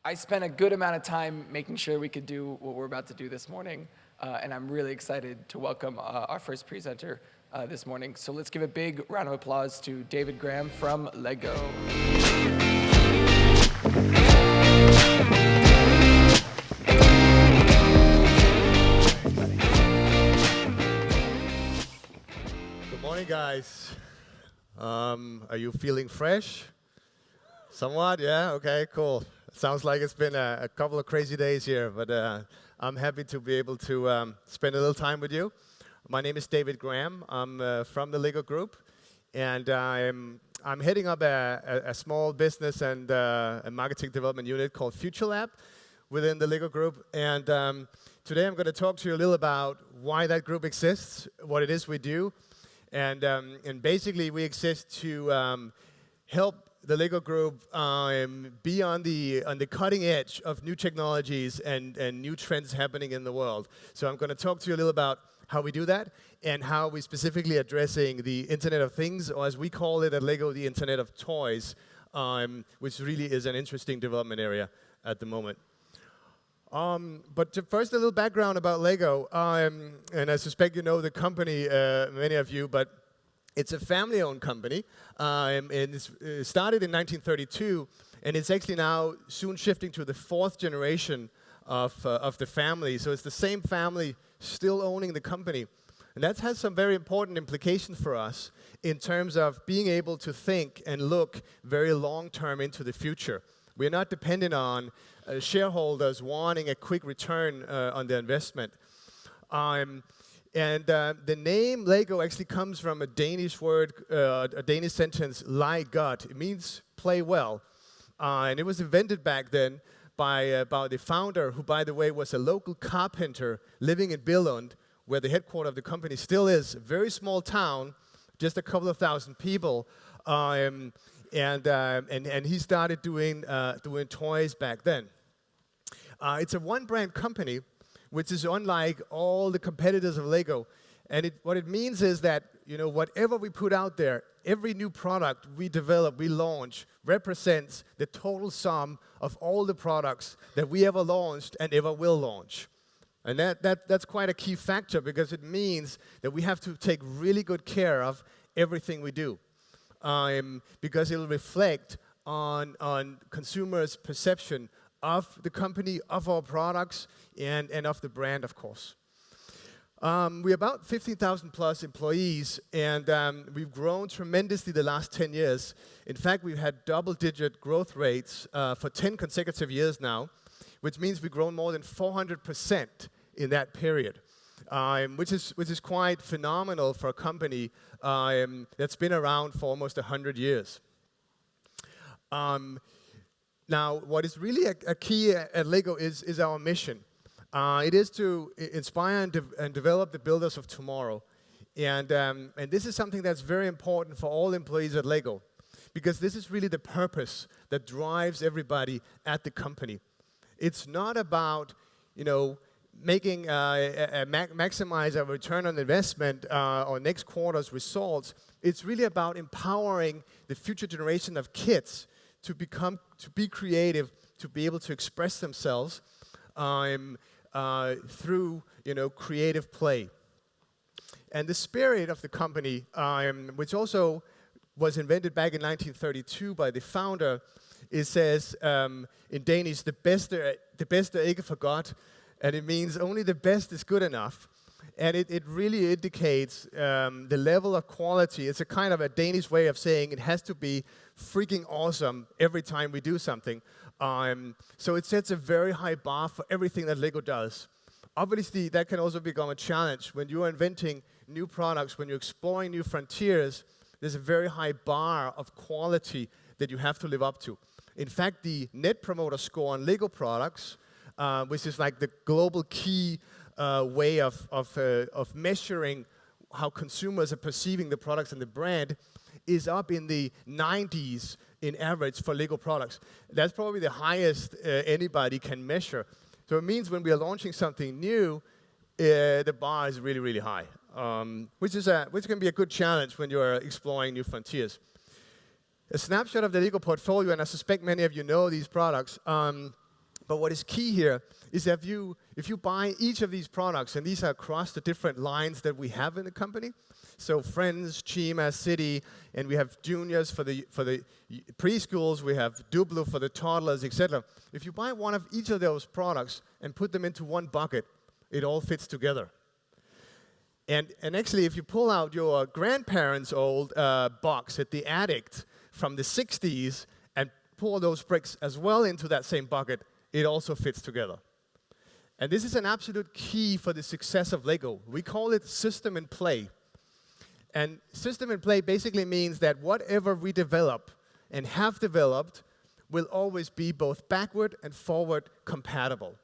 I spent a good amount of time making sure we could do what we're about to do this morning, and I'm really excited to welcome our first presenter this morning. So let's give a big round of applause to DavidGram from Lego. Good morning, guys. Are you feeling fresh? Somewhat, yeah? Okay, cool. Sounds like it's been a couple of crazy days here, but I'm happy to be able to spend a little time with you. My name is DavidGram. I'm from the Lego Group, and I'm heading up a small business and a marketing development unit called Future Lab within the Lego Group. And today I'm going to talk to you a little about why that group exists, what it is we do, and basically we exist to help the Lego Group be on the cutting edge of new technologies and new trends happening in the world. So I'm going to talk to you a little about how we do that and how we're specifically addressing the Internet of Things, or as we call it at Lego, the Internet of Toys, which really is an interesting development area at the moment. But first, a little background about Lego, and I suspect you know the company, many of you, but it's a family-owned company, and it started in 1932, and it's actually now soon shifting to the fourth generation of the family. So it's the same family still owning the company. And that has some very important implications for us in terms of being able to think and look very long-term into the future. We're not dependent on shareholders wanting a quick return on their investment. The name Lego actually comes from a Danish word, a Danish sentence, leg godt. It means play well. And it was invented back then by the founder, who, by the way, was a local carpenter living in Billund, where the headquarters of the company still is. A very small town, just a couple of thousand people. And he started doing toys back then. It's a one-brand company, which is unlike all the competitors of Lego. And what it means is that, whatever we put out there, every new product we develop, we launch, represents the total sum of all the products that we ever launched and ever will launch. And that's quite a key factor, because it means that we have to take really good care of everything we do, because it will reflect on consumers' perception of the company, of our products, and of the brand, of course. We're about 15,000 plus employees, and we've grown tremendously the last 10 years. In fact, we've had double-digit growth rates for 10 consecutive years now, which means we've grown more than 400% in that period, which is quite phenomenal for a company that's been around for almost 100 years. Now, what is really a key at Lego is our mission. It is to inspire and develop the builders of tomorrow. And this is something that's very important for all employees at Lego, because this is really the purpose that drives everybody at the company. It's not about, maximize our return on investment or next quarter's results. It's really about empowering the future generation of kids to be creative, to be able to express themselves through, creative play. And the spirit of the company, which also was invented back in 1932 by the founder, it says in Danish, "the bedste ikke for godt," and it means only the best is good enough. And it really indicates the level of quality. It's a kind of a Danish way of saying it has to be freaking awesome every time we do something. So it sets a very high bar for everything that Lego does. Obviously, that can also become a challenge when you are inventing new products, when you're exploring new frontiers. There's a very high bar of quality that you have to live up to. In fact, the Net Promoter Score on Lego products, which is like the global key way of measuring how consumers are perceiving the products and the brand, is up in the 90s in average for Lego products. That's probably the highest anybody can measure. So it means when we are launching something new, the bar is really, really high, which can be a good challenge when you're exploring new frontiers. A snapshot of the Lego portfolio, and I suspect many of you know these products. But what is key here is that if you buy each of these products, and these are across the different lines that we have in the company, so Friends, Chima, City, and we have juniors for the preschools, we have Dublo for the toddlers, etc. If you buy one of each of those products and put them into one bucket, it all fits together. And actually, if you pull out your grandparents' old box at the attic from the 60s and pour those bricks as well into that same bucket, it also fits together. And this is an absolute key for the success of Lego. We call it system in play. And system in play basically means that whatever we develop and have developed will always be both backward and forward compatible.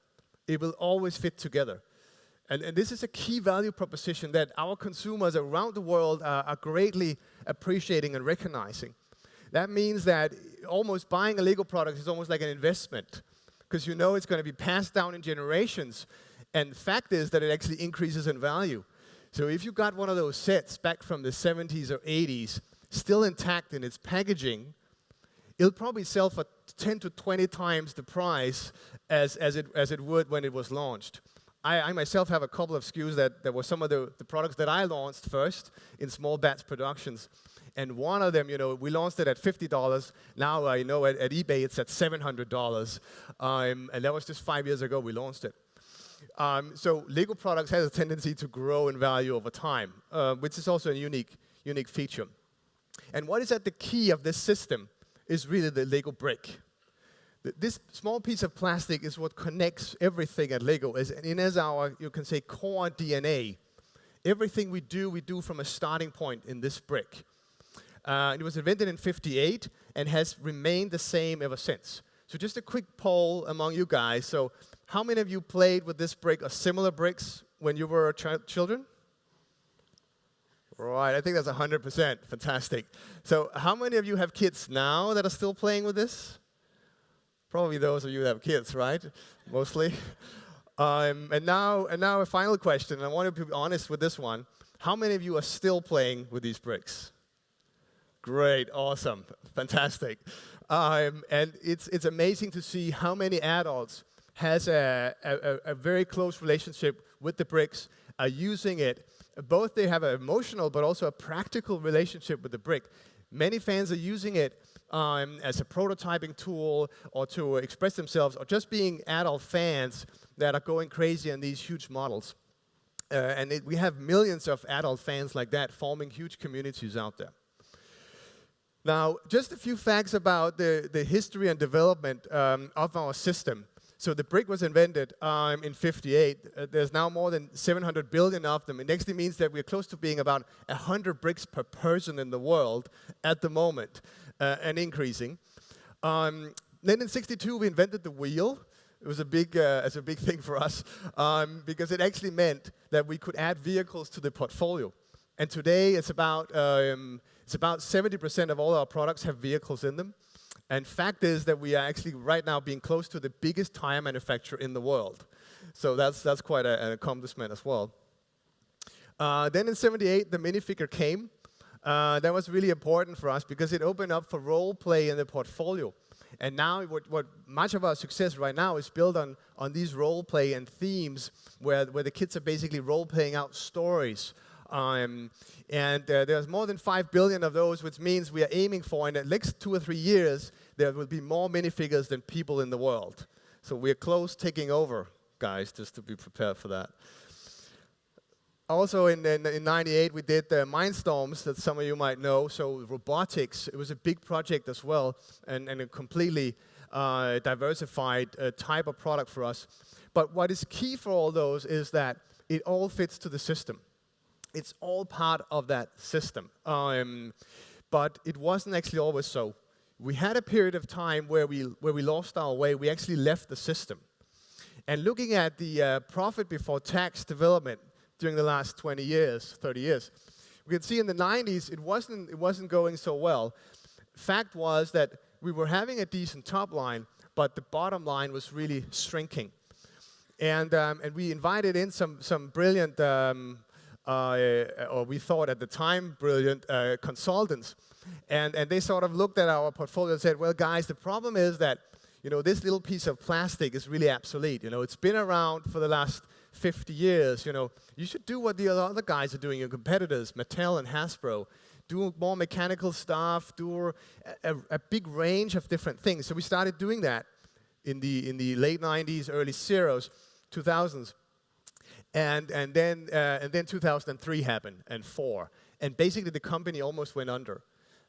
It will always fit together. And this is a key value proposition that our consumers around the world are greatly appreciating and recognizing. That means that almost buying a Lego product is almost like an investment, because you know it's going to be passed down in generations. And the fact is that it actually increases in value. So if you got one of those sets back from the 70s or 80s, still intact in its packaging, it'll probably sell for 10 to 20 times the price as it would when it was launched. I myself have a couple of SKUs that were some of the products that I launched first in small batch productions. And one of them, we launched it at $50. Now I know at eBay it's at $700. And that was just 5 years ago we launched it. So Lego products has a tendency to grow in value over time, which is also a unique feature. And what is at the key of this system is really the Lego brick. This small piece of plastic is what connects everything at Lego, and as our, you can say, core DNA. Everything we do from a starting point in this brick. It was invented in '58 and has remained the same ever since. So just a quick poll among you guys. So how many of you played with this brick or similar bricks when you were children? Right, I think that's 100%. Fantastic. So how many of you have kids now that are still playing with this? Probably those of you that have kids, right? Mostly. And now a final question. I want to be honest with this one. How many of you are still playing with these bricks? Great, awesome, fantastic. And it's amazing to see how many adults has a very close relationship with the bricks, are using it. Both they have an emotional but also a practical relationship with the brick. Many fans are using it as a prototyping tool or to express themselves, or just being adult fans that are going crazy on these huge models. We have millions of adult fans like that forming huge communities out there. Now, just a few facts about the history and development of our system. So the brick was invented in '58. There's now more than 700 billion of them. It actually means that we're close to being about 100 bricks per person in the world at the moment, and increasing. Then in '62, we invented the wheel. It was a big thing for us because it actually meant that we could add vehicles to the portfolio. And today, it's about 70% of all our products have vehicles in them. And fact is that we are actually right now being close to the biggest tire manufacturer in the world. So that's quite an accomplishment as well. Then in '78, the minifigure came. That was really important for us because it opened up for role play in the portfolio. And now what much of our success right now is built on these role play and themes where the kids are basically role playing out stories. There's more than 5 billion of those, which means we are aiming for, in the next 2 or 3 years, there will be more minifigures than people in the world. So we're close taking over, guys, just to be prepared for that. Also in '98, we did the Mindstorms that some of you might know. So robotics, it was a big project as well, and a completely diversified type of product for us. But what is key for all those is that it all fits to the system. It's all part of that system. But it wasn't actually always so. We had a period of time where we lost our way. We actually left the system. And looking at the profit before tax development during the last 20 years, 30 years, we can see in the 90s it wasn't going so well. Fact was that we were having a decent top line, but the bottom line was really shrinking. And we invited in some brilliant or we thought at the time, brilliant consultants. And they sort of looked at our portfolio and said, well, guys, the problem is that this little piece of plastic is really obsolete. It's been around for the last 50 years. You should do what the other guys are doing, your competitors, Mattel and Hasbro. Do more mechanical stuff, do a big range of different things. So we started doing that in the late 90s, early 2000s. And then 2003 happened, and 4. And basically the company almost went under.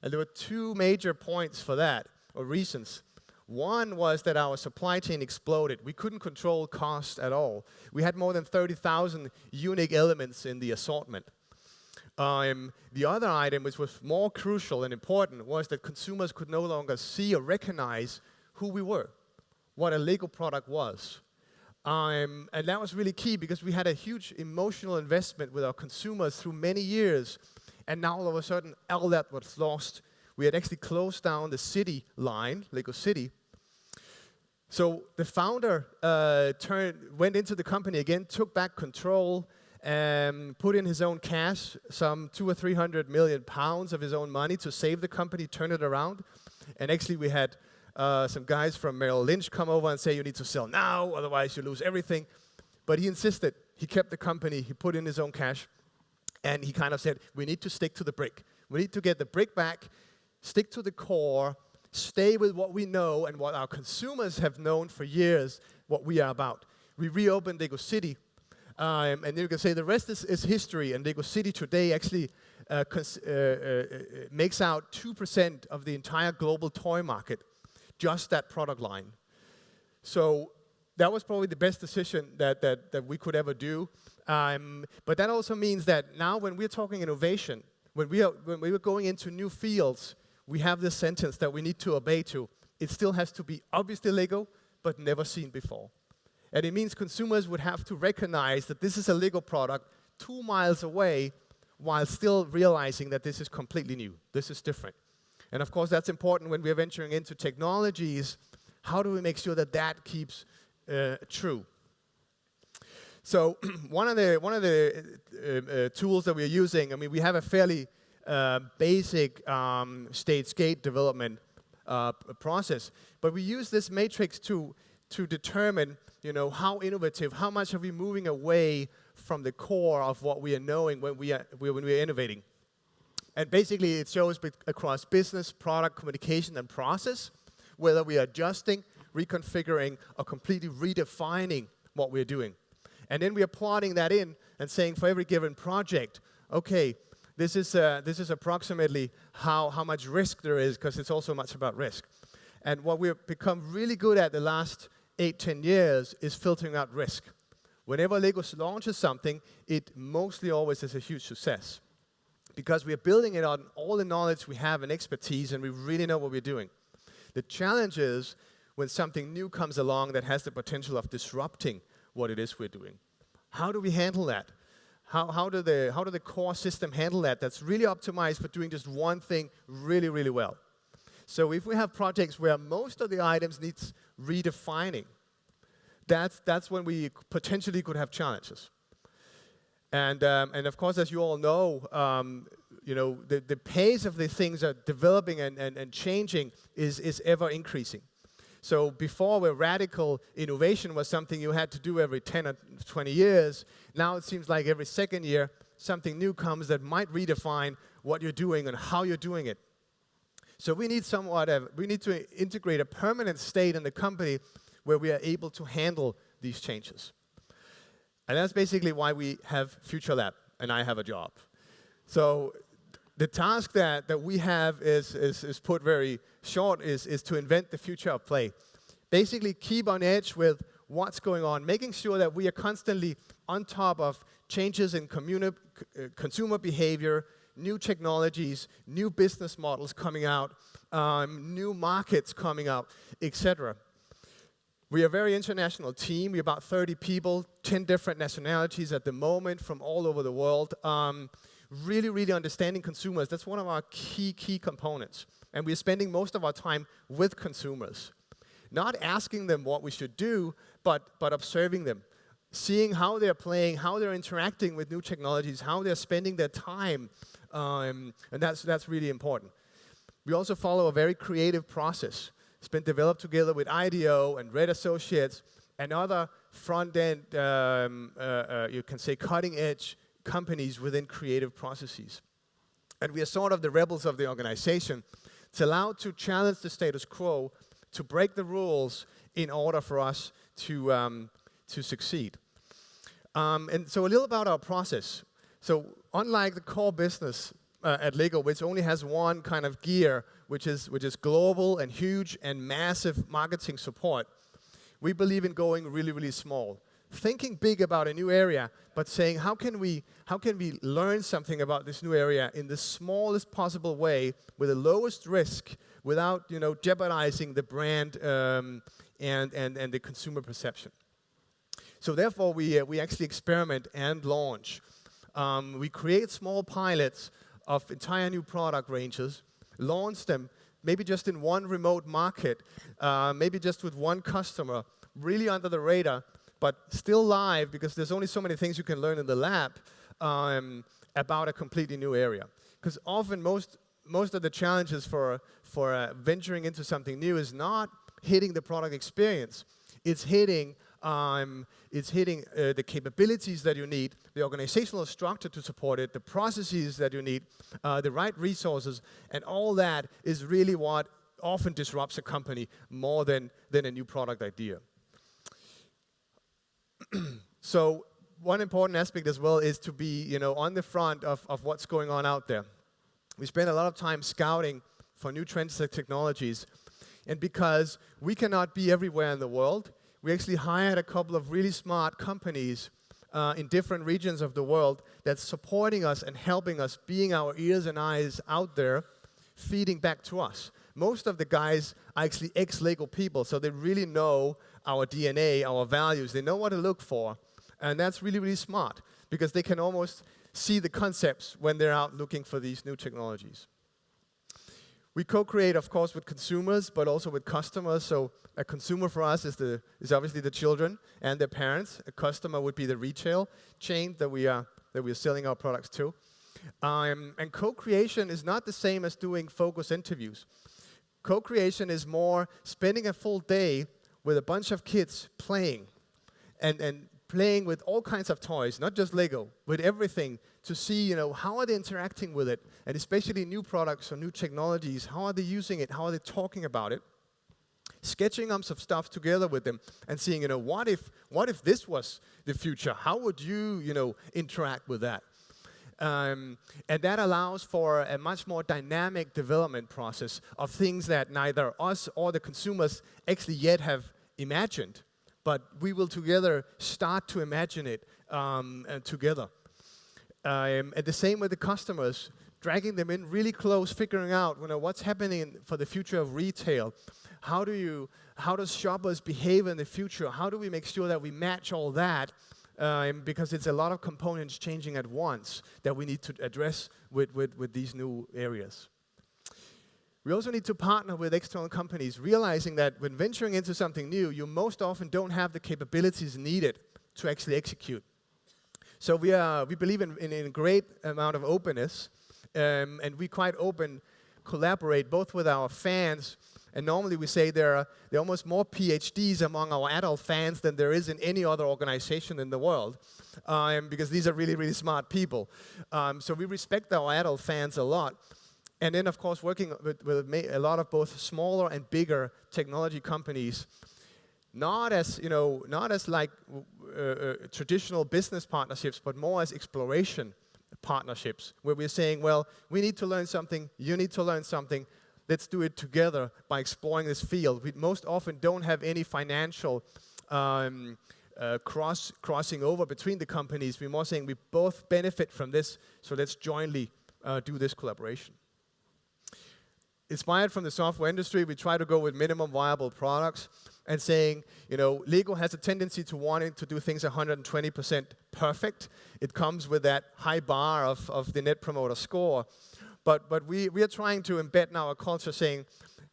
And there were two major points for that, or reasons. One was that our supply chain exploded. We couldn't control cost at all. We had more than 30,000 unique elements in the assortment. The other item, which was more crucial and important, was that consumers could no longer see or recognize who we were, what a Lego product was. And that was really key because we had a huge emotional investment with our consumers through many years. And now all of a sudden, all that was lost. We had actually closed down the city line, Lego City. So the founder went into the company again, took back control, put in his own cash, some 200 or 300 million pounds of his own money to save the company, turn it around. And actually we had some guys from Merrill Lynch come over and say, you need to sell now, otherwise you lose everything. But he insisted. He kept the company. He put in his own cash. And he kind of said, we need to stick to the brick. We need to get the brick back, stick to the core, stay with what we know and what our consumers have known for years, what we are about. We reopened Lego City. And you can say the rest is history. And Lego City today actually makes out 2% of the entire global toy market, just that product line. So that was probably the best decision that we could ever do. But that also means that now when we're talking innovation, when we are going into new fields, we have this sentence that we need to obey to. It still has to be obviously Lego, but never seen before. And it means consumers would have to recognize that this is a Lego product 2 miles away while still realizing that this is completely new. This is different. And of course, that's important when we're venturing into technologies. How do we make sure that that keeps true? So one of the tools that we're using, we have a fairly basic stage gate development process, but we use this matrix to determine, how innovative, how much are we moving away from the core of what we are knowing when we are innovating. And basically, it shows across business, product, communication, and process, whether we are adjusting, reconfiguring, or completely redefining what we're doing. And then we are plotting that in and saying for every given project, okay, this is approximately how much risk there is, because it's also much about risk. And what we've become really good at the last 8-10 years is filtering out risk. Whenever Lego launches something, it mostly always is a huge success, because we are building it on all the knowledge we have and expertise, and we really know what we're doing. The challenge is when something new comes along that has the potential of disrupting what it is we're doing. How do we handle that? How do the core system handle that? That's really optimized for doing just one thing really, really well. So if we have projects where most of the items needs redefining, that's when we potentially could have challenges. And of course, as you all know, the pace of the things are developing and changing is ever increasing. So before, where radical innovation was something you had to do every 10 or 20 years, now it seems like every second year, something new comes that might redefine what you're doing and how you're doing it. So we need to integrate a permanent state in the company where we are able to handle these changes. And that's basically why we have Future Lab, and I have a job. So the task that we have is put very short, is to invent the future of play. Basically keep on edge with what's going on, making sure that we are constantly on top of changes in consumer behavior, new technologies, new business models coming out, new markets coming out, etc. We are a very international team. We're about 30 people, 10 different nationalities at the moment from all over the world. Really, really understanding consumers. That's one of our key components. And we're spending most of our time with consumers. Not asking them what we should do, but observing them. Seeing how they're playing, how they're interacting with new technologies, how they're spending their time. And that's really important. We also follow a very creative process. It's been developed together with IDEO and Red Associates and other front-end, you can say cutting-edge companies within creative processes. And we are sort of the rebels of the organization. It's allowed to challenge the status quo, to break the rules in order for us to succeed. And so a little about our process. So unlike the core business at Lego, which only has one kind of gear, which is global and huge and massive marketing support, we believe in going really, really small. Thinking big about a new area, but saying how can we learn something about this new area in the smallest possible way with the lowest risk without jeopardizing the brand and the consumer perception. So therefore we actually experiment and launch. We create small pilots of entire new product ranges, launch them maybe just in one remote market, maybe just with one customer, really under the radar, but still live because there's only so many things you can learn in the lab about a completely new area. Because often most of the challenges for venturing into something new is not hitting the product experience. It's hitting the capabilities that you need, the organizational structure to support it, the processes that you need, the right resources, and all that is really what often disrupts a company more than a new product idea. So one important aspect as well is to be on the front of what's going on out there. We spend a lot of time scouting for new trends and technologies, and because we cannot be everywhere in the world, we actually hired a couple of really smart companies in different regions of the world that's supporting us and helping us, being our ears and eyes out there, feeding back to us. Most of the guys are actually ex-Lego people, so they really know our DNA, our values. They know what to look for, and that's really, really smart because they can almost see the concepts when they're out looking for these new technologies. We co-create, of course, with consumers, but also with customers. So a consumer for us is obviously the children and their parents. A customer would be the retail chain that we are selling our products to. And co-creation is not the same as doing focus interviews. Co-creation is more spending a full day with a bunch of kids playing and playing with all kinds of toys, not just Lego, with everything, to see, how are they interacting with it, and especially new products or new technologies, how are they using it, how are they talking about it, sketching up some stuff together with them and seeing, what if this was the future? How would you, interact with that? And that allows for a much more dynamic development process of things that neither us or the consumers actually yet have imagined, but we will together start to imagine it together. And the same with the customers, dragging them in really close, figuring out what's happening for the future of retail. How does shoppers behave in the future? How do we make sure that we match all that? Because it's a lot of components changing at once that we need to address with these new areas. We also need to partner with external companies, realizing that when venturing into something new, you most often don't have the capabilities needed to actually execute. So we believe in a great amount of openness, and we quite open, collaborate both with our fans, and normally we say there are almost more PhDs among our adult fans than there is in any other organization in the world, because these are really, really smart people. So we respect our adult fans a lot. And then, of course, working with a lot of both smaller and bigger technology companies, not as like traditional business partnerships, but more as exploration partnerships, where we're saying, well, we need to learn something, you need to learn something, let's do it together by exploring this field. We most often don't have any financial crossing over between the companies. We're more saying we both benefit from this, so let's jointly do this collaboration. Inspired from the software industry, we try to go with minimum viable products and saying, Lego has a tendency to wanting to do things 120% perfect. It comes with that high bar of the Net Promoter Score. But we are trying to embed in our culture saying,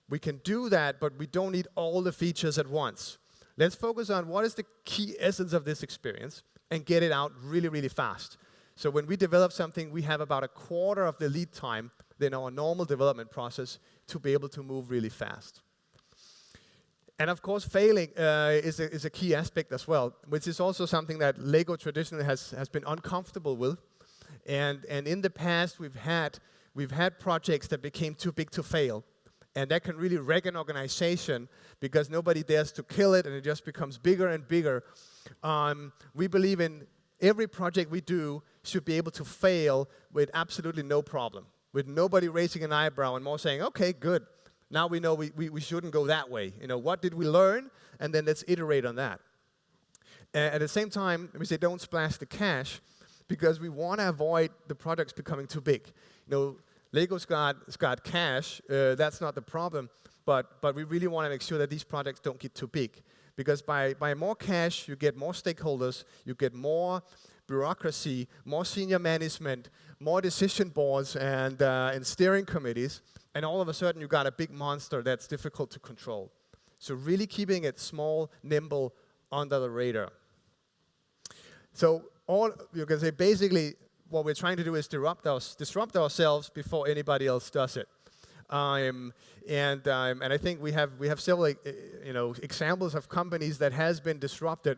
we can do that, but we don't need all the features at once. Let's focus on what is the key essence of this experience and get it out really, really fast. So when we develop something, we have about a quarter of the lead time than our normal development process to be able to move really fast. And of course, failing is a key aspect as well, which is also something that Lego traditionally has been uncomfortable with. And in the past, we've had projects that became too big to fail. And that can really wreck an organization because nobody dares to kill it, and it just becomes bigger and bigger. We believe in every project we do should be able to fail with absolutely no problem, with nobody raising an eyebrow and more saying, okay, good. Now we know we shouldn't go that way. What did we learn? And then let's iterate on that. At the same time, we say don't splash the cash because we want to avoid the products becoming too big. Lego's got cash, that's not the problem, but we really want to make sure that these projects don't get too big. Because by more cash, you get more stakeholders, you get more bureaucracy, more senior management, more decision boards and steering committees, and all of a sudden you got a big monster that's difficult to control. So really keeping it small, nimble, under the radar. So you can say basically what we're trying to do is disrupt ourselves before anybody else does it. And I think we have several examples of companies that has been disrupted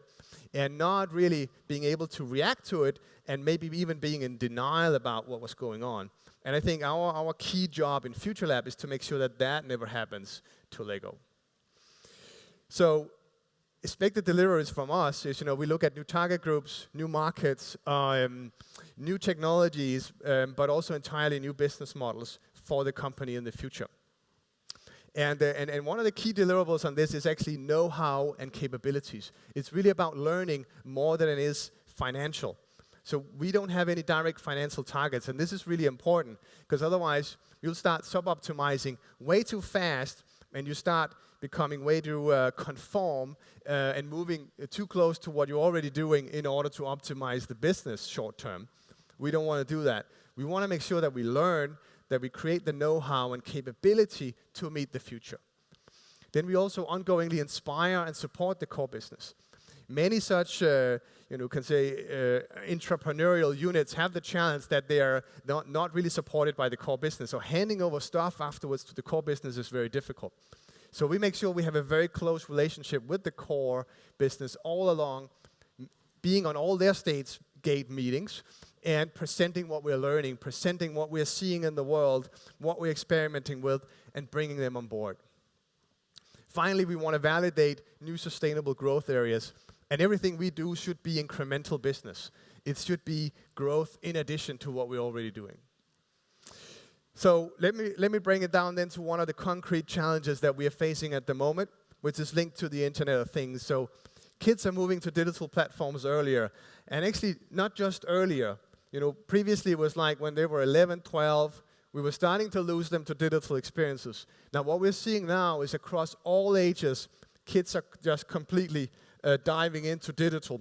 and not really being able to react to it and maybe even being in denial about what was going on. And I think our key job in Future Lab is to make sure that never happens to Lego. So expected deliveries from us is, we look at new target groups, new markets, new technologies, but also entirely new business models for the company in the future. And one of the key deliverables on this is actually know-how and capabilities. It's really about learning more than it is financial. So we don't have any direct financial targets, and this is really important, because otherwise you'll start sub-optimizing way too fast, and you start becoming way too conform and moving too close to what you're already doing in order to optimize the business short term. We don't want to do that. We want to make sure that we learn, that we create the know-how and capability to meet the future. Then we also ongoingly inspire and support the core business. Many such, entrepreneurial units have the challenge that they are not really supported by the core business. So handing over stuff afterwards to the core business is very difficult. So we make sure we have a very close relationship with the core business all along, being on all their stage gate meetings and presenting what we're learning, presenting what we're seeing in the world, what we're experimenting with, and bringing them on board. Finally, we want to validate new sustainable growth areas, and everything we do should be incremental business. It should be growth in addition to what we're already doing. So let me bring it down then to one of the concrete challenges that we are facing at the moment, which is linked to the Internet of Things. So kids are moving to digital platforms earlier, and actually not just earlier. Previously it was like when they were 11, 12, we were starting to lose them to digital experiences. Now what we're seeing now is across all ages, kids are just completely diving into digital.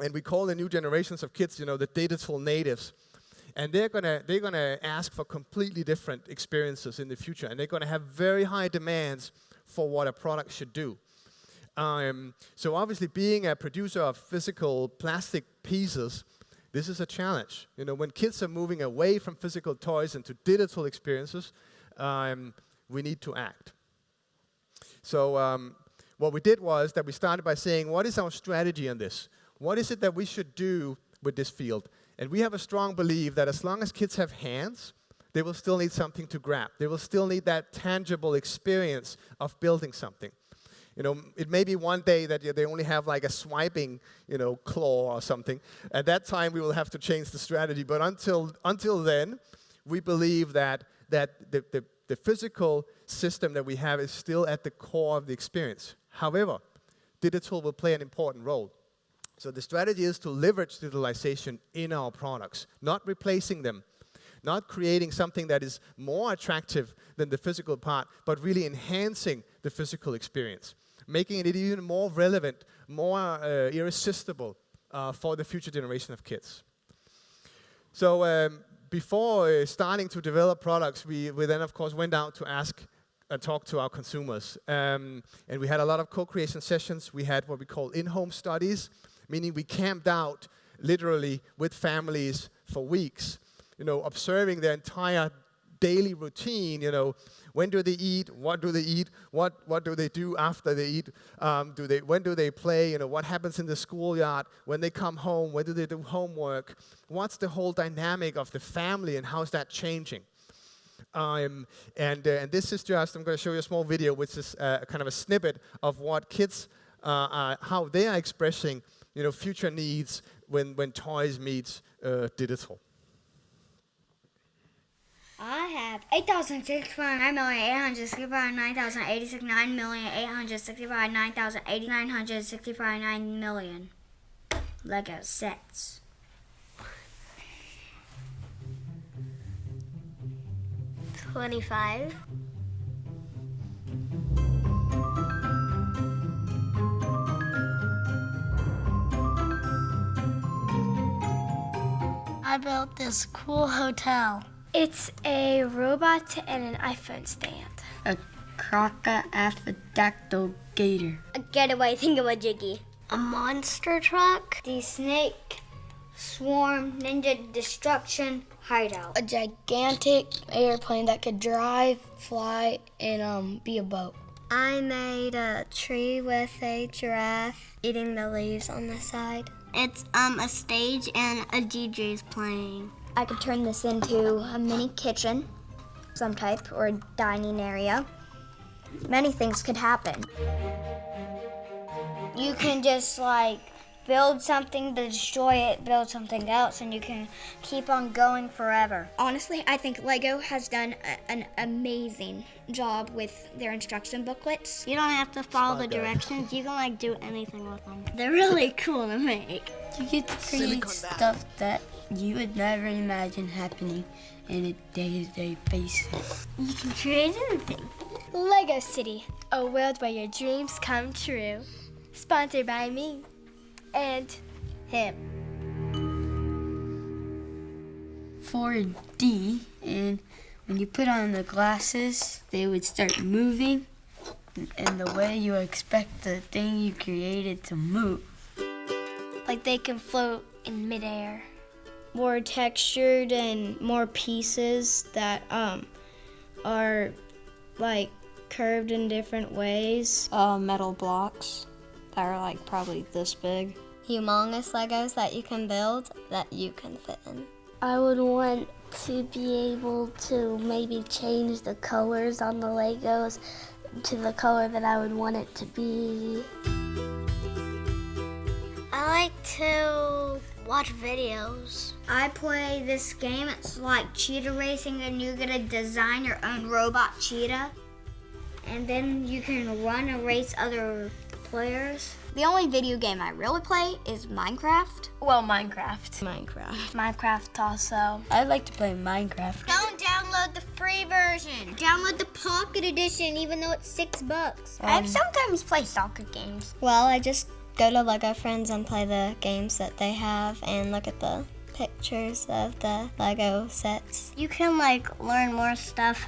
And we call the new generations of kids, the digital natives. And they're gonna ask for completely different experiences in the future, and they're gonna have very high demands for what a product should do. So obviously, being a producer of physical plastic pieces, this is a challenge. When kids are moving away from physical toys into digital experiences, we need to act. So what we did was that we started by saying, what is our strategy on this? What is it that we should do with this field? And we have a strong belief that as long as kids have hands, they will still need something to grab. They will still need that tangible experience of building something. It may be one day that they only have like a swiping, claw or something. At that time, we will have to change the strategy. But until then, we believe that the physical system that we have is still at the core of the experience. However, digital will play an important role. So the strategy is to leverage digitalization in our products, not replacing them, not creating something that is more attractive than the physical part, but really enhancing the physical experience, making it even more relevant, more irresistible for the future generation of kids. So before starting to develop products, we then, of course, went out to talk to our consumers. And we had a lot of co-creation sessions. We had what we call in-home studies, meaning we camped out literally with families for weeks, observing their entire daily routine, when do they eat, what do they eat, what do they do after they eat, when do they play, what happens in the schoolyard, when they come home, when do they do homework, what's the whole dynamic of the family and how's that changing? And this is just, I'm going to show you a small video, which is kind of a snippet of what kids, how they are expressing, future needs when toys meets digital. I have 8,659,865,9,085,9,865,9,089,965,9 Lego sets. $25. I built this cool hotel. It's a robot and an iPhone stand. A crocodile gator. A getaway thingamajiggy. A monster truck. The snake swarm ninja destruction hideout. A gigantic airplane that could drive, fly, and be a boat. I made a tree with a giraffe eating the leaves on the side. It's a stage and a DJ's playing. I could turn this into a mini kitchen, some type, or a dining area. Many things could happen. You can just build something, destroy it, build something else, and you can keep on going forever. Honestly, I think Lego has done an amazing job with their instruction booklets. You don't have to follow the directions. You can do anything with them. They're really cool to make. You get to create stuff that you would never imagine happening in a day-to-day basis. You can create anything. Lego City, a world where your dreams come true. Sponsored by me and him. 4D, and when you put on the glasses, they would start moving in the way you expect the thing you created to move. Like they can float in midair. More textured and more pieces that are curved in different ways. Metal blocks that are probably this big. Humongous Legos that you can build that you can fit in. I would want to be able to maybe change the colors on the Legos to the color that I would want it to be. I like to watch videos. I play this game. It's like cheetah racing, and you get to design your own robot cheetah. And then you can run and race other players. The only video game I really play is Minecraft. Well, Minecraft. Minecraft also. I'd like to play Minecraft. Don't download the free version. Download the Pocket Edition, even though it's $6. I sometimes play soccer games. Well, I just go to Lego Friends and play the games that they have and look at the pictures of the Lego sets. You can learn more stuff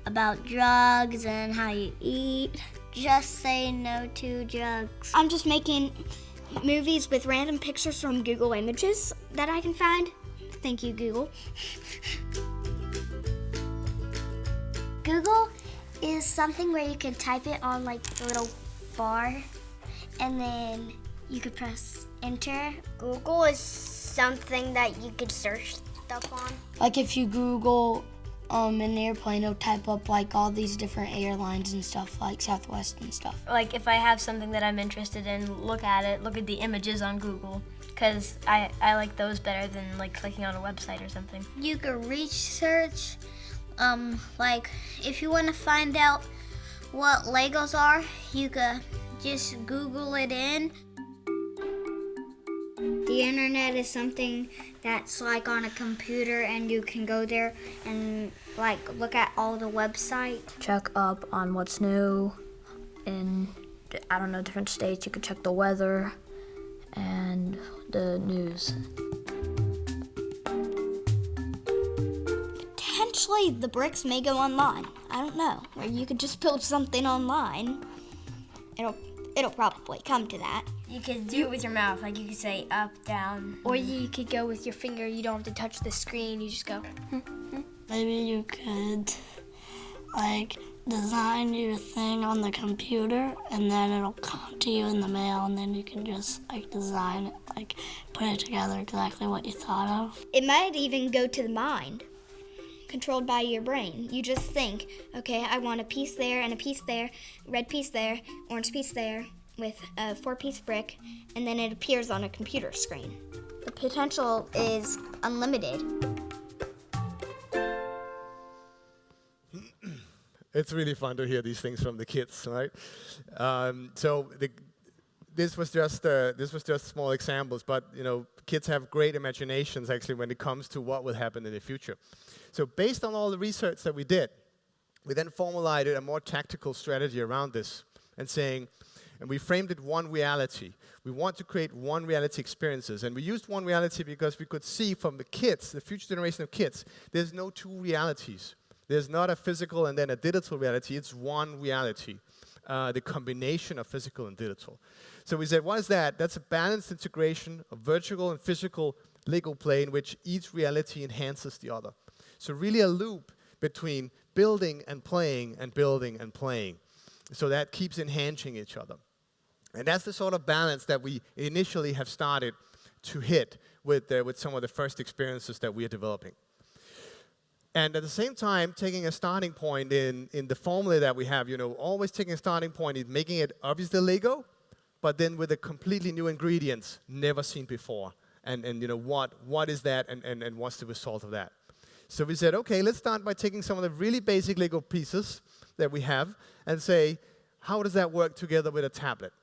about drugs and how you eat. Just say no to drugs. I'm just making movies with random pictures from Google Images that I can find. Thank you, Google. Google is something where you can type it on a little bar, and then you could press enter. Google is something that you could search stuff on. If you Google an airplane, it'll type up all these different airlines and stuff, like Southwest and stuff. If I have something that I'm interested in, look at the images on Google, because I like those better than clicking on a website or something. You could research, if you want to find out what Legos are, you could just Google it in. The internet is something that's on a computer, and you can go there and look at all the websites. Check up on what's new in, different states. You could check the weather and the news. Potentially, the bricks may go online. I don't know. Or you could just build something online. It'll probably come to that. You could do it with your mouth, you could say up, down. Or you could go with your finger. You don't have to touch the screen. You just go. Maybe you could, like, design your thing on the computer, and then it'll come to you in the mail, and then you can just, like, design it, like, put it together exactly what you thought of. It might even go to the mind, controlled by your brain. You just think, okay, I want a piece there and a piece there, red piece there, orange piece there, with a 4-piece brick, and then it appears on a computer screen. The potential is unlimited. It's really fun to hear these things from the kids, right? This was just small examples, but kids have great imaginations actually when it comes to what will happen in the future. So based on all the research that we did, we then formulated a more tactical strategy around this, and we framed it one reality. We want to create one reality experiences, and we used one reality because we could see from the kids, the future generation of kids, there's no two realities. There's not a physical and then a digital reality. It's one reality, the combination of physical and digital. So we said, what is that? That's a balanced integration of virtual and physical Lego play in which each reality enhances the other. So really a loop between building and playing and building and playing. So that keeps enhancing each other. And that's the sort of balance that we initially have started to hit with some of the first experiences that we are developing. And at the same time, taking a starting point in the formula that we have, always taking a starting point in making it obviously Lego, but then with a completely new ingredients never seen before. And what is that and what's the result of that? So we said, okay, let's start by taking some of the really basic Lego pieces that we have and say, how does that work together with a tablet?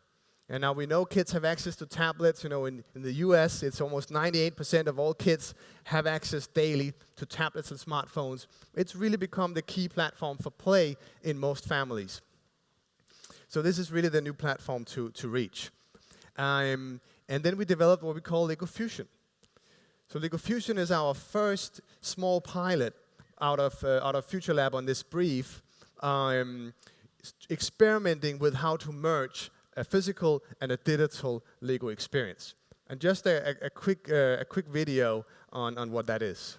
And now we know kids have access to tablets. In the US, it's almost 98% of all kids have access daily to tablets and smartphones. It's really become the key platform for play in most families. So this is really the new platform to reach. And then we developed what we call Lego Fusion. So Lego Fusion is our first small pilot out of Future Lab on this brief, experimenting with how to merge a physical and a digital Lego experience. And just a quick video on what that is.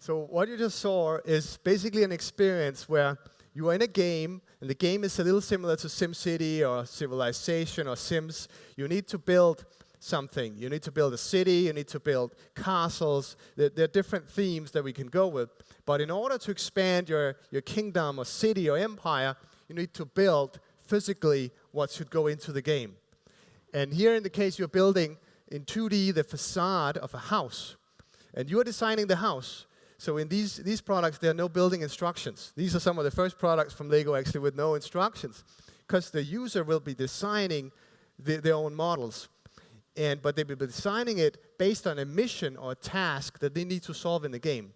So what you just saw is basically an experience where you are in a game, and the game is a little similar to SimCity or Civilization or Sims. You need to build something. You need to build a city, you need to build castles. There are different themes that we can go with. But in order to expand your kingdom or city or empire, you need to build physically what should go into the game. And here in the case, you're building in 2D the facade of a house. And you are designing the house. So in these products, there are no building instructions. These are some of the first products from Lego actually with no instructions, because the user will be designing their own models. But they will be designing it based on a mission or a task that they need to solve in the game.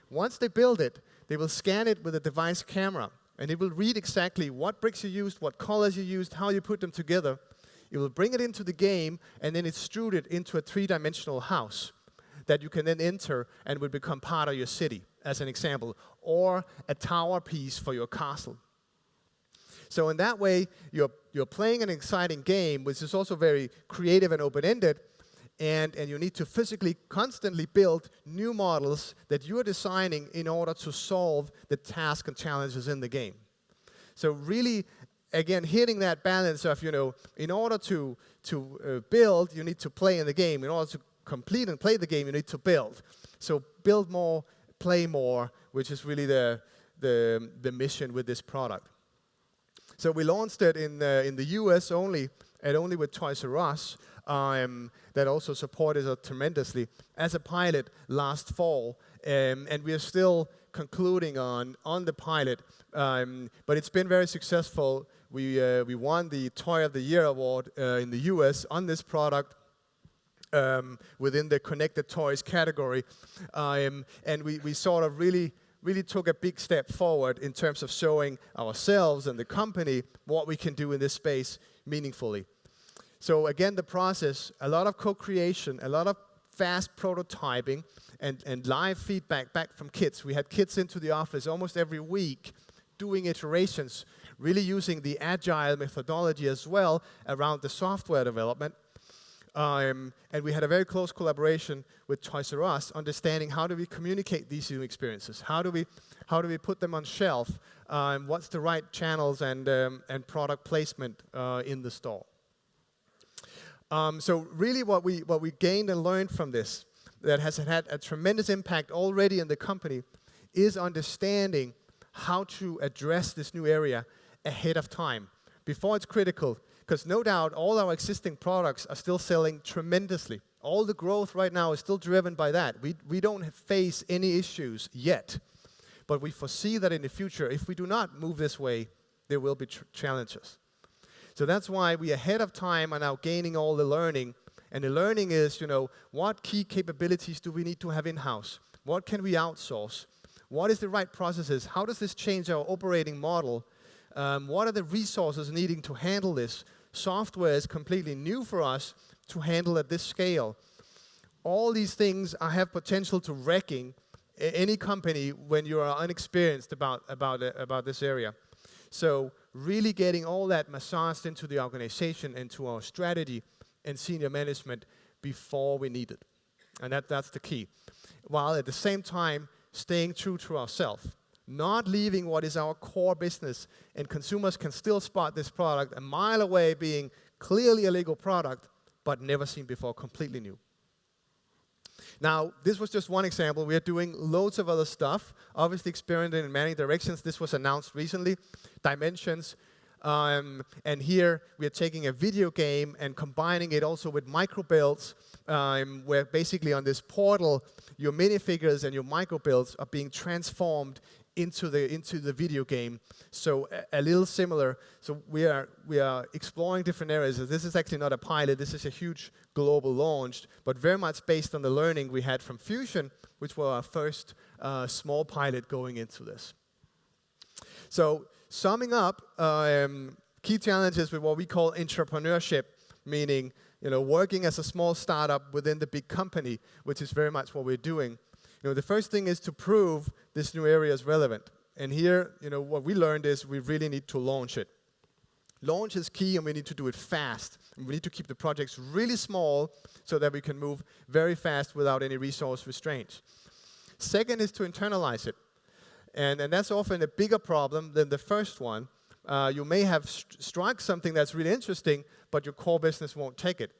Once they build it, they will scan it with a device camera, and it will read exactly what bricks you used, what colors you used, how you put them together. It will bring it into the game, and then extrude it into a three-dimensional house that you can then enter and will become part of your city, as an example, or a tower piece for your castle. So in that way, you're playing an exciting game, which is also very creative and open-ended, and you need to physically constantly build new models that you are designing in order to solve the tasks and challenges in the game. So really, again, hitting that balance of, in order to build, you need to play in the game. In order to complete and play the game, you need to build. So build more, play more, which is really the mission with this product. So we launched it in the US only, and only with Toys R Us, that also supported us tremendously as a pilot last fall. And we are still concluding on the pilot, but it's been very successful. We won the Toy of the Year award in the US on this product. within the connected toys category. And we sort of really took a big step forward in terms of showing ourselves and the company what we can do in this space meaningfully. So again, the process, a lot of co-creation, a lot of fast prototyping, and live feedback back from kids. We had kids into the office almost every week doing iterations, really using the agile methodology as well around the software development. And we had a very close collaboration with Toys R Us, understanding how do we communicate these new experiences? How do we put them on shelf? What's the right channels and product placement in the store? So really what we gained and learned from this that has had a tremendous impact already in the company is understanding how to address this new area ahead of time, before it's critical. Because no doubt all our existing products are still selling tremendously. All the growth right now is still driven by that. We don't face any issues yet. But we foresee that in the future, if we do not move this way, there will be challenges. So that's why we ahead of time are now gaining all the learning. And the learning is, what key capabilities do we need to have in-house? What can we outsource? What is the right processes? How does this change our operating model? What are the resources needing to handle this? Software is completely new for us to handle at this scale. All these things have potential to wrecking any company when you are unexperienced about this area. So really getting all that massaged into the organization, into our strategy and senior management before we need it. And that's the key. While at the same time staying true to ourselves. Not leaving what is our core business, and consumers can still spot this product a mile away being clearly a Lego product, but never seen before, completely new. Now, this was just one example. We are doing loads of other stuff, obviously experimenting in many directions. This was announced recently, Dimensions. And here we are taking a video game and combining it also with micro builds, where basically on this portal, your minifigures and your micro builds are being transformed into the video game. So a little similar. So we are exploring different areas. This is actually not a pilot. This is a huge global launch, but very much based on the learning we had from Fusion, which were our first small pilot going into this. So summing up, key challenges with what we call entrepreneurship, meaning working as a small startup within the big company, which is very much what we're doing. The first thing is to prove this new area is relevant. And here, what we learned is we really need to launch it. Launch is key, and we need to do it fast. And we need to keep the projects really small so that we can move very fast without any resource restraints. Second is to internalize it. And that's often a bigger problem than the first one. You may have struck something that's really interesting, but your core business won't take it.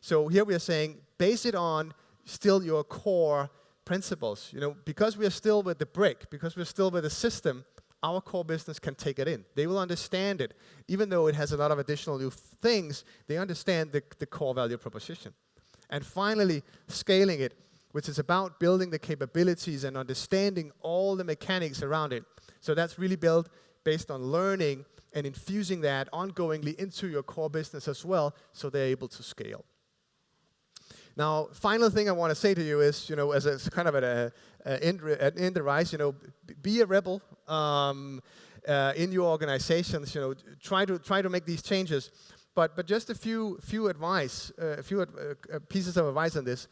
So here we are saying, base it on still your core principles. Because we are still with the brick, because we're still with the system, our core business can take it in. They will understand it. Even though it has a lot of additional new things, they understand the core value proposition. And finally, scaling it, which is about building the capabilities and understanding all the mechanics around it. So that's really built based on learning and infusing that ongoingly into your core business as well, so they're able to scale. Now, final thing I want to say to you is, as a kind of an end the rise, be a rebel in your organizations. Try to make these changes, but just a few pieces of advice on this.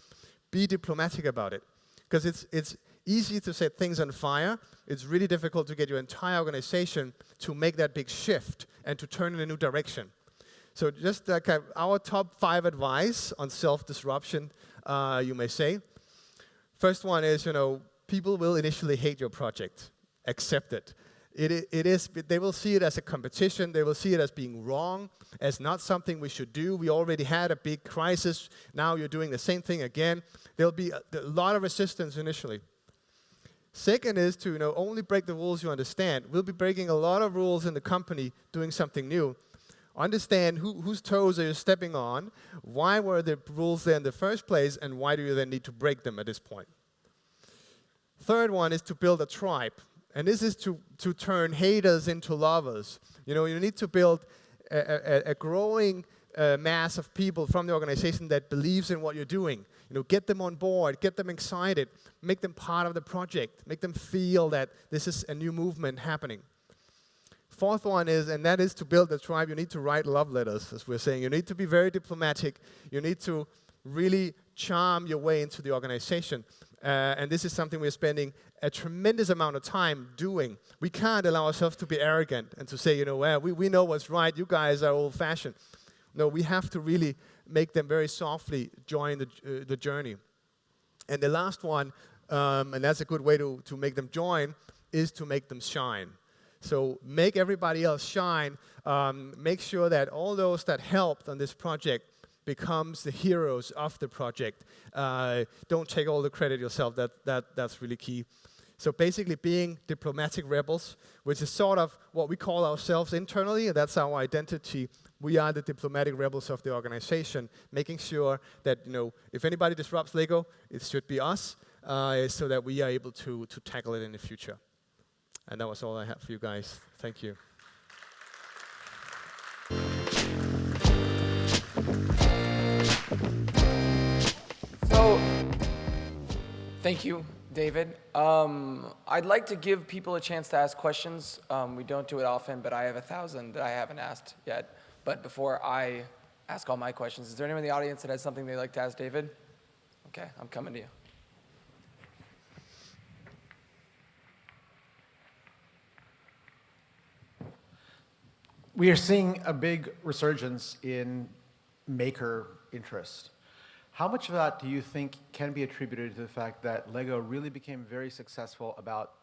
Be diplomatic about it, because it's easy to set things on fire. It's really difficult to get your entire organization to make that big shift and to turn in a new direction. So just our top 5 advice on self-disruption, you may say. First one is, people will initially hate your project. Accept it. They will see it as a competition. They will see it as being wrong, as not something we should do. We already had a big crisis. Now you're doing the same thing again. There'll be a lot of resistance initially. Second is to only break the rules you understand. We'll be breaking a lot of rules in the company doing something new. Understand whose toes are you stepping on, why were the rules there in the first place, and why do you then need to break them at this point. Third one is to build a tribe. And this is to turn haters into lovers. You need to build a growing mass of people from the organization that believes in what you're doing. Get them on board, get them excited, make them part of the project, make them feel that this is a new movement happening. Fourth one is, and that is to build a tribe, you need to write love letters, as we're saying. You need to be very diplomatic. You need to really charm your way into the organization. And this is something we're spending a tremendous amount of time doing. We can't allow ourselves to be arrogant and to say, well, we know what's right, you guys are old-fashioned. No, we have to really make them very softly join the journey. And the last one, and that's a good way to make them join, is to make them shine. So make everybody else shine. Make sure that all those that helped on this project becomes the heroes of the project. Don't take all the credit yourself. That's really key. So basically being diplomatic rebels, which is sort of what we call ourselves internally, and that's our identity. We are the diplomatic rebels of the organization, making sure that, if anybody disrupts Lego, it should be us, so that we are able to tackle it in the future. And that was all I have for you guys. Thank you. So, thank you, David. I'd like to give people a chance to ask questions. We don't do it often, but I have 1,000 that I haven't asked yet. But before I ask all my questions, is there anyone in the audience that has something they'd like to ask David? Okay, I'm coming to you. We are seeing a big resurgence in maker interest. How much of that do you think can be attributed to the fact that Lego really became very successful about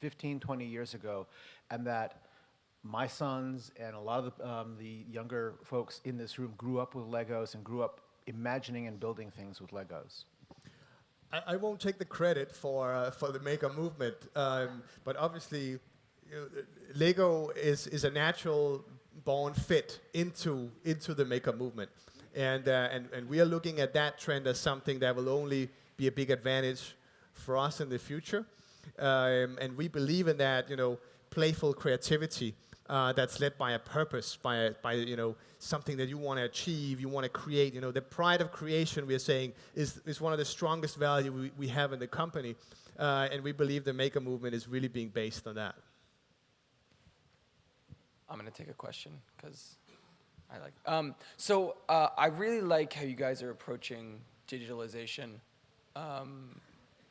15, 20 years ago, and that my sons and a lot of the younger folks in this room grew up with Legos and grew up imagining and building things with Legos? I won't take the credit for the maker movement, but obviously Lego is a natural born fit into the maker movement. And we are looking at that trend as something that will only be a big advantage for us in the future. And we believe in that, playful creativity that's led by a purpose, by something that you want to achieve, you want to create. The pride of creation, we are saying, is one of the strongest value we have in the company. And we believe the maker movement is really being based on that. I'm going to take a question because I like. I really like how you guys are approaching digitalization.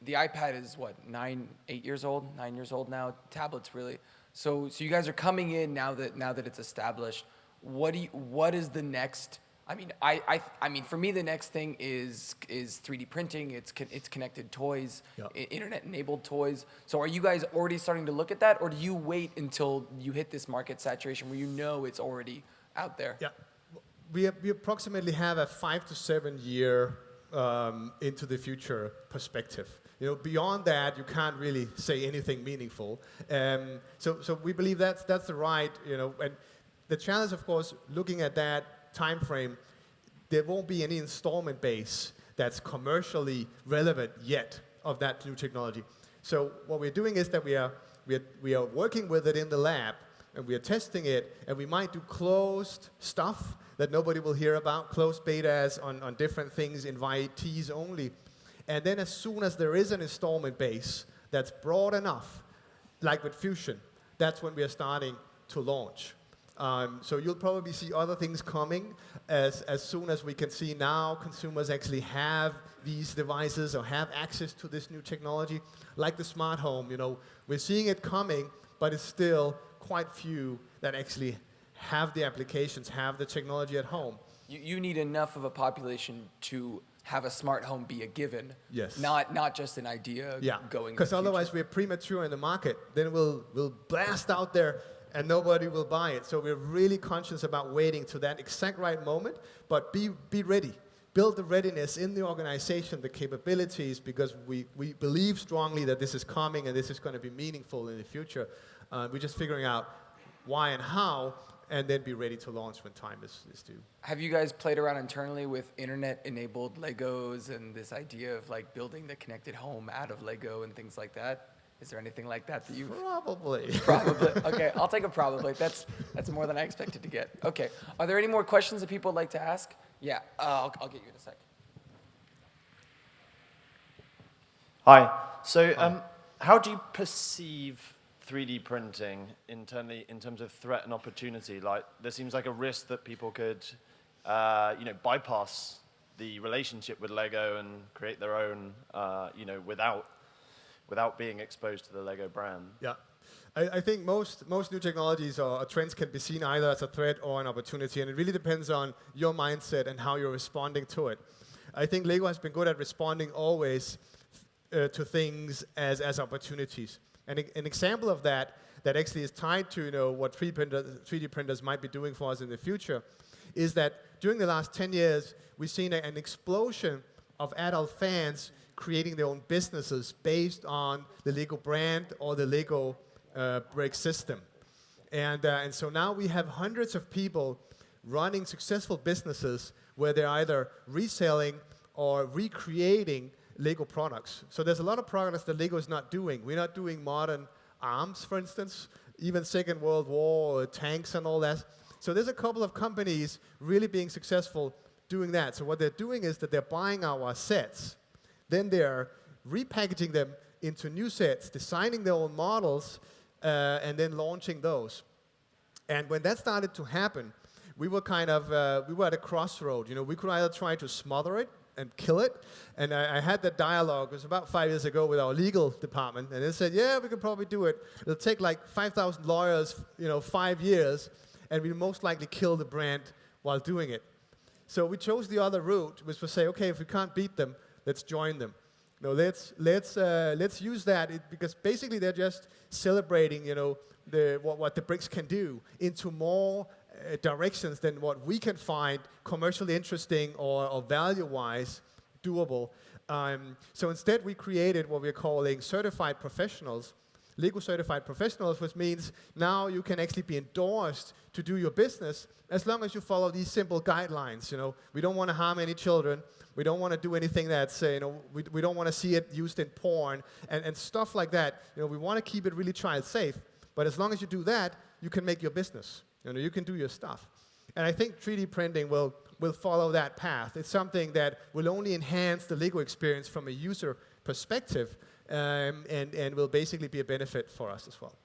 The iPad is what, 9 years old now. Tablets really. So you guys are coming in now that it's established. What is the next? I mean, for me, the next thing is 3D printing. It's connected toys, yep. Internet-enabled toys. So are you guys already starting to look at that, or do you wait until you hit this market saturation where it's already out there? Yeah, we approximately have a 5 to 7 year into the future perspective. Beyond that, you can't really say anything meaningful. So we believe that's the right. And the challenge, of course, looking at that time frame, there won't be any installment base that's commercially relevant yet of that new technology. So what we're doing is that we are working with it in the lab, and we are testing it, and we might do closed stuff that nobody will hear about, closed betas on different things, invitees only. And then as soon as there is an installment base that's broad enough, like with Fusion, that's when we are starting to launch. So you'll probably see other things coming as soon as we can see now consumers actually have these devices or have access to this new technology, like the smart home. We're seeing it coming, but it's still quite few that actually have the applications, have the technology at home. You need enough of a population to have a smart home be a given. Yes. Not just an idea going. Because otherwise we're premature in the market. Then we'll blast out there and nobody will buy it. So we're really conscious about waiting to that exact right moment, but be ready. Build the readiness in the organization, the capabilities, because we believe strongly that this is coming and this is going to be meaningful in the future. We're just figuring out why and how, and then be ready to launch when time is due. Have you guys played around internally with internet-enabled Legos and this idea of building the connected home out of Lego and things like that? Is there anything like that you've... Probably. Probably. Okay, I'll take a probably. That's more than I expected to get. Okay. Are there any more questions that people would like to ask? Yeah, I'll get you in a sec. Hi. So, how do you perceive 3D printing internally in terms of threat and opportunity? Like, there seems like a risk that people could, bypass the relationship with Lego and create their own, without being exposed to the Lego brand. Yeah. I think most new technologies or trends can be seen either as a threat or an opportunity, and it really depends on your mindset and how you're responding to it. I think Lego has been good at responding always to things as opportunities. And an example of that actually is tied to what 3D printers might be doing for us in the future is that during the last 10 years, we've seen an explosion of adult fans creating their own businesses based on the Lego brand or the Lego brick system. And so now we have hundreds of people running successful businesses where they're either reselling or recreating Lego products. So there's a lot of progress that Lego is not doing. We're not doing modern arms, for instance, even Second World War, tanks and all that. So there's a couple of companies really being successful doing that. So what they're doing is that they're buying our sets, then they're repackaging them into new sets, designing their own models, and then launching those. And when that started to happen, we were we were at a crossroad. We could either try to smother it and kill it. And I had that dialogue, it was about 5 years ago, with our legal department, and they said, yeah, we could probably do it. It'll take like 5,000 lawyers, 5 years, and we'll most likely kill the brand while doing it. So we chose the other route, which was say, okay, if we can't beat them, let's join them. Let's use that, because basically they're just celebrating, what the bricks can do into more directions than what we can find commercially interesting or value-wise doable. So instead we created what we're calling certified professionals, Lego certified professionals, which means now you can actually be endorsed to do your business as long as you follow these simple guidelines. We don't want to harm any children. We don't want to do anything that's, we don't want to see it used in porn and stuff like that. We want to keep it really child safe. But as long as you do that, you can make your business. You can do your stuff. And I think 3D printing will follow that path. It's something that will only enhance the Lego experience from a user perspective, and will basically be a benefit for us as well.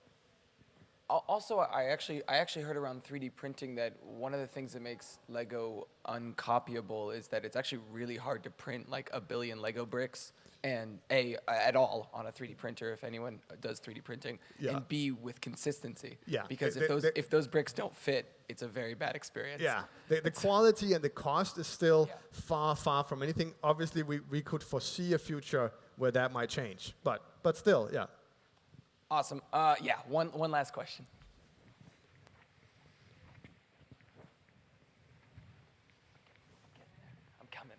Also, I actually heard around 3D printing that one of the things that makes Lego uncopyable is that it's actually really hard to print like 1 billion Lego bricks, and at all on a 3D printer if anyone does 3D printing, and B, with consistency. Yeah. Because if those bricks don't fit, it's a very bad experience. Yeah. The quality and the cost is still far, far from anything. Obviously, we could foresee a future where that might change, but still, yeah. Awesome. One last question. I'm coming.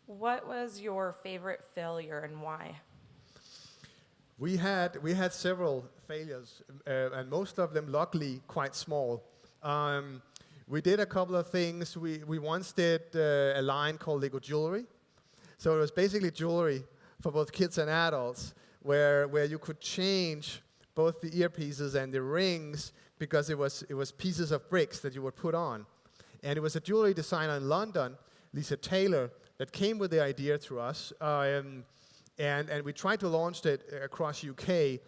What was your favorite failure and why? We had several failures, and most of them, luckily, quite small. We did a couple of things. We once did a line called Lego Jewelry. So it was basically jewelry for both kids and adults, where you could change both the earpieces and the rings because it was pieces of bricks that you would put on. And it was a jewelry designer in London, Lisa Taylor, that came with the idea to us. And we tried to launch it across UK,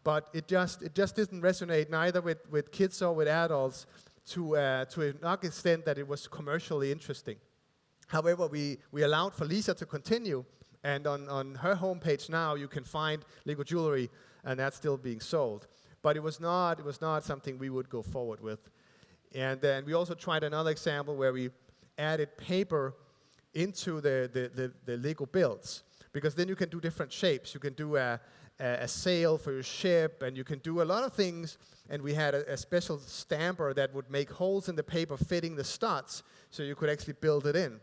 but it just didn't resonate neither with kids or with adults to an extent that it was commercially interesting. However, we allowed for Lisa to continue, and on her homepage now you can find Lego Jewelry, and that's still being sold. But it was not something we would go forward with. And then we also tried another example where we added paper into the Lego builds, because then you can do different shapes. You can do a sail for your ship, and you can do a lot of things. And we had a special stamper that would make holes in the paper fitting the studs, so you could actually build it in.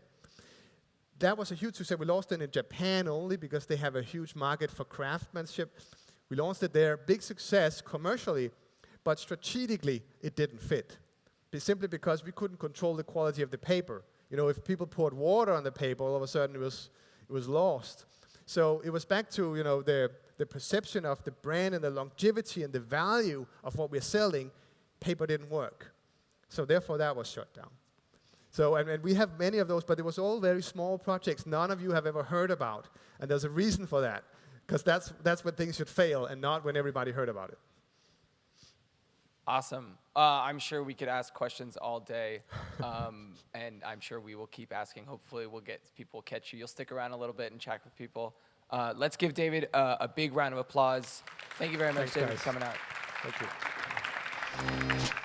That was a huge success. We launched it in Japan only because they have a huge market for craftsmanship. We launched it there, big success commercially, but strategically it didn't fit. Simply because we couldn't control the quality of the paper. If people poured water on the paper, all of a sudden it was lost. So it was back to the perception of the brand and the longevity and the value of what we're selling. Paper didn't work. So therefore, that was shut down. So, and we have many of those, but it was all very small projects none of you have ever heard about. And there's a reason for that, because that's when things should fail and not when everybody heard about it. Awesome. I'm sure we could ask questions all day, and I'm sure we will keep asking. Hopefully people will catch you. You'll stick around a little bit and chat with people. Let's give David a big round of applause. Thank you very much, Thanks, David, guys. for coming out. Thank you.